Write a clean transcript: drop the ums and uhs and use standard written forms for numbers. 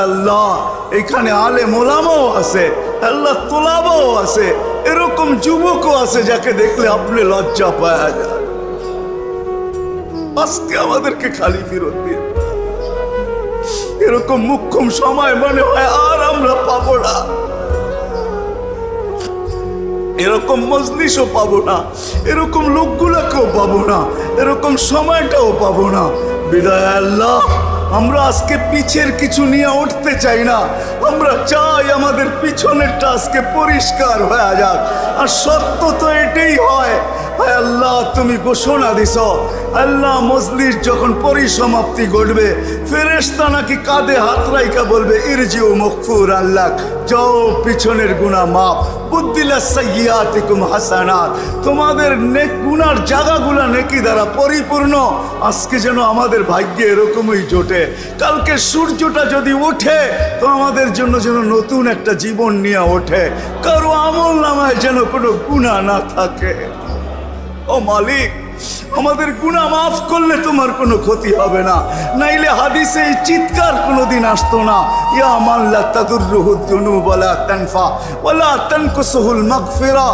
আল্লাহ এখানে আলেম ওলামাও আছে, আল্লাহ তোলাবাও আছে, এরকম যুবকও আছে যাকে দেখলে আপনি লজ্জা পাওয়া যায়। আজকে আমাদেরকে খালি ফিরত দিন। এরকম মুখ্যম সময় মনে হয় আর আমরা পাবো না, এরকম মজলিসও পাবো না, এরকম লোকগুলাকেও পাবো না, এরকম সময়টাও পাবো না। বিদায় আল্লাহ, আমরা আজকে পিছের কিছু নিয়ে উঠতে চাই না, আমরা চাই আমাদের পিছনেরটা আজকে পরিষ্কার হয়ে যাক। আর সত্য তো এটাই হয়, হায় আল্লাহ তুমি ঘোষণা দিছ, আল্লাহ মজলিস যখন পরিসমাপ্তি ঘটবে ফেরেশতা নাকি কাঁধে হাত রাইখা বলবে ইরজিউ মগফুর আল্লাহ, যাও পিছনের গুনাহ মাফ, বুদ্দিলা সাইয়্যাতিকুম হাসানাত, তোমাদের নেক গুনার জায়গাগুলা নেকি দ্বারা পরিপূর্ণ। আজকে যেন আমাদের ভাগ্যে এরকমই জোটে, কালকে সূর্যটা যদি ওঠে তো আমাদের জন্য যেন নতুন একটা জীবন নিয়ে ওঠে, কারো আমল নামায় যেন কোনো গুনাহ না থাকে। ও মালিক, আমাদের গুনাহ মাফ করলে তোমার কোনো ক্ষতি হবে না, নাইলে হাদিসে এই চিৎকার কোনোদিন আসতো না, ইয়া মান লা তাদুররুহু যুনুব ওয়ালা তানফা ওয়ালা তানকুসুহুল মাগফিরা,